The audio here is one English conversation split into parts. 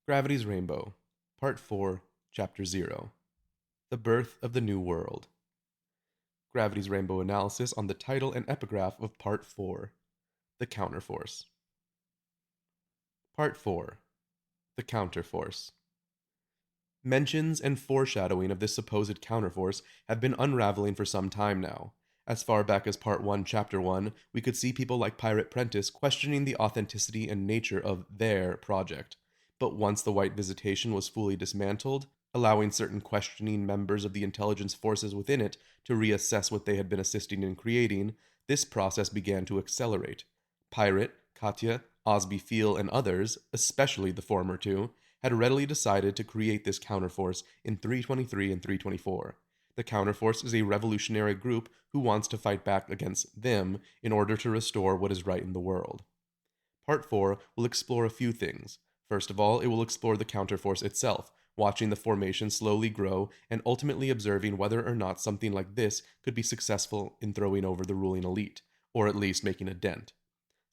Gravity's Rainbow, Part 4, Chapter 0. The Birth of the New World. Gravity's Rainbow analysis on the title and epigraph of Part 4, The Counterforce. Part 4, The Counterforce. Mentions and foreshadowing of this supposed counterforce have been unraveling for some time now. As far back as Part 1, Chapter 1, we could see people like Pirate Prentice questioning the authenticity and nature of their project. But once the White Visitation was fully dismantled, allowing certain questioning members of the intelligence forces within it to reassess what they had been assisting in creating, this process began to accelerate. Pirate, Katya, Osby Feel, and others, especially the former two, had readily decided to create this counterforce in 323 and 324. The Counterforce is a revolutionary group who wants to fight back against them in order to restore what is right in the world. Part 4 will explore a few things. First of all, it will explore the Counterforce itself, watching the formation slowly grow and ultimately observing whether or not something like this could be successful in throwing over the ruling elite, or at least making a dent.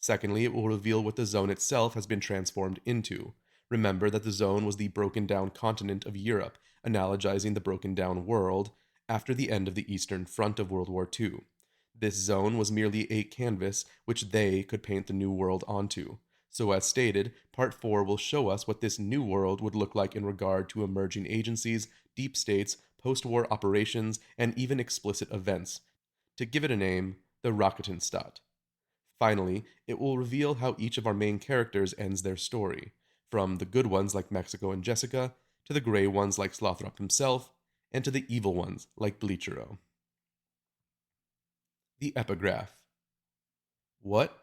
Secondly, it will reveal what the zone itself has been transformed into. Remember that the zone was the broken down continent of Europe, analogizing the broken down world after the end of the Eastern Front of World War II. This zone was merely a canvas which they could paint the new world onto. So as stated, Part 4 will show us what this new world would look like in regard to emerging agencies, deep states, post-war operations, and even explicit events. To give it a name, the Raketenstat. Finally, it will reveal how each of our main characters ends their story, from the good ones like Mexico and Jessica, to the gray ones like Slothrop himself, and to the evil ones like Bleachero. The Epigraph. What?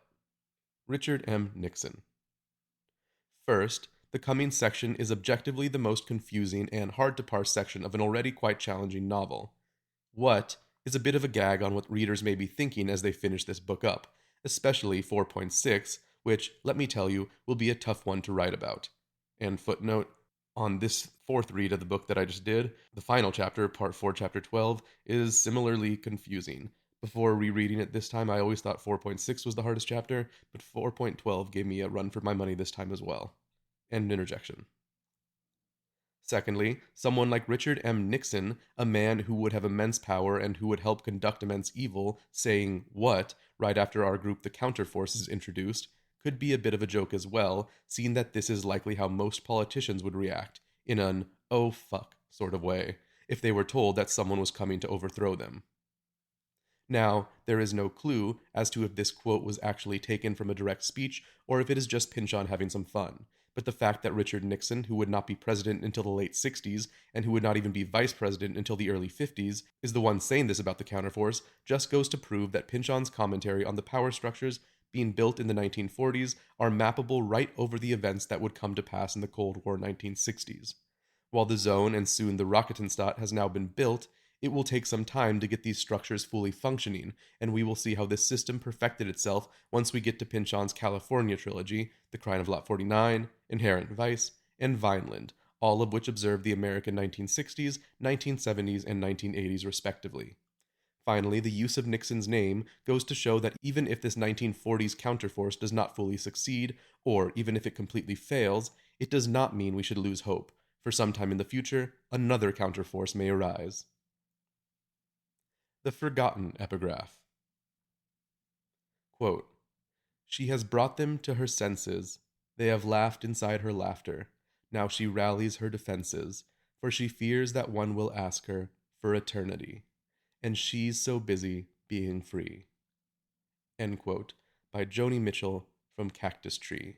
Richard M. Nixon. First, the coming section is objectively the most confusing and hard to parse section of an already quite challenging novel. What is a bit of a gag on what readers may be thinking as they finish this book up, especially 4.6, which, let me tell you, will be a tough one to write about. And footnote, on this fourth read of the book that I just did, the final chapter, Part 4, Chapter 12, is similarly confusing. Before rereading it this time, I always thought 4.6 was the hardest chapter, but 4.12 gave me a run for my money this time as well. End interjection. Secondly, someone like Richard M. Nixon, a man who would have immense power and who would help conduct immense evil, saying "what" right after our group the Counterforce is introduced, could be a bit of a joke as well, seeing that this is likely how most politicians would react, in an "oh fuck" sort of way, if they were told that someone was coming to overthrow them. Now, there is no clue as to if this quote was actually taken from a direct speech or if it is just Pynchon having some fun, but the fact that Richard Nixon, who would not be president until the late 60s and who would not even be vice president until the early 50s, is the one saying this about the Counterforce just goes to prove that Pynchon's commentary on the power structures being built in the 1940s are mappable right over the events that would come to pass in the Cold War 1960s. While the zone and soon the Raketenstat has now been built, it will take some time to get these structures fully functioning, and we will see how this system perfected itself once we get to Pynchon's California trilogy, The Crime of Lot 49, Inherent Vice, and Vineland, all of which observe the American 1960s, 1970s, and 1980s respectively. Finally, the use of Nixon's name goes to show that even if this 1940s counterforce does not fully succeed, or even if it completely fails, it does not mean we should lose hope. For sometime in the future, another counterforce may arise. The Forgotten Epigraph. Quote, "She has brought them to her senses. They have laughed inside her laughter. Now she rallies her defenses, for she fears that one will ask her for eternity. And she's so busy being free." End quote, by Joni Mitchell from Cactus Tree.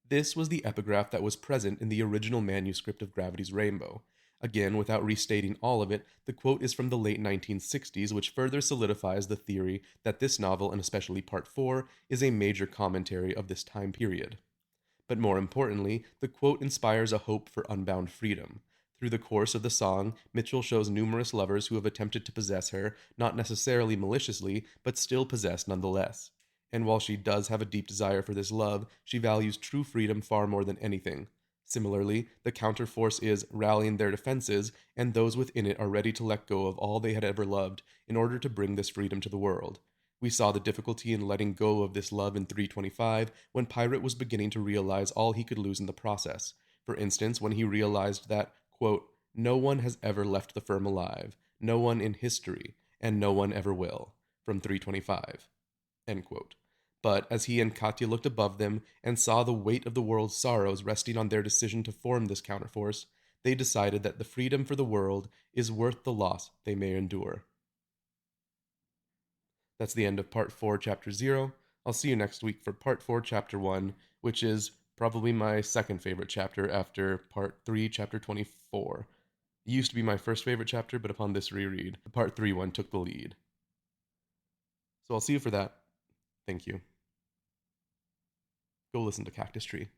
This was the epigraph that was present in the original manuscript of Gravity's Rainbow. Again, without restating all of it, the quote is from the late 1960s, which further solidifies the theory that this novel, and especially Part 4, is a major commentary of this time period. But more importantly, the quote inspires a hope for unbound freedom. Through the course of the song, Mitchell shows numerous lovers who have attempted to possess her, not necessarily maliciously, but still possessed nonetheless. And while she does have a deep desire for this love, she values true freedom far more than anything. Similarly, the counterforce is rallying their defenses, and those within it are ready to let go of all they had ever loved in order to bring this freedom to the world. We saw the difficulty in letting go of this love in 325 when Pirate was beginning to realize all he could lose in the process. For instance, when he realized that, quote, no one has ever left the firm alive, no one in history, and no one ever will, from 325, end quote. But as he and Katya looked above them and saw the weight of the world's sorrows resting on their decision to form this counterforce, they decided that the freedom for the world is worth the loss they may endure. That's the end of Part 4, Chapter 0. I'll see you next week for Part 4, Chapter 1, which is probably my second favorite chapter after Part 3, Chapter 24. It used to be my first favorite chapter, but upon this reread, the Part 3 one took the lead. So I'll see you for that. Thank you. Go listen to Cactus Tree.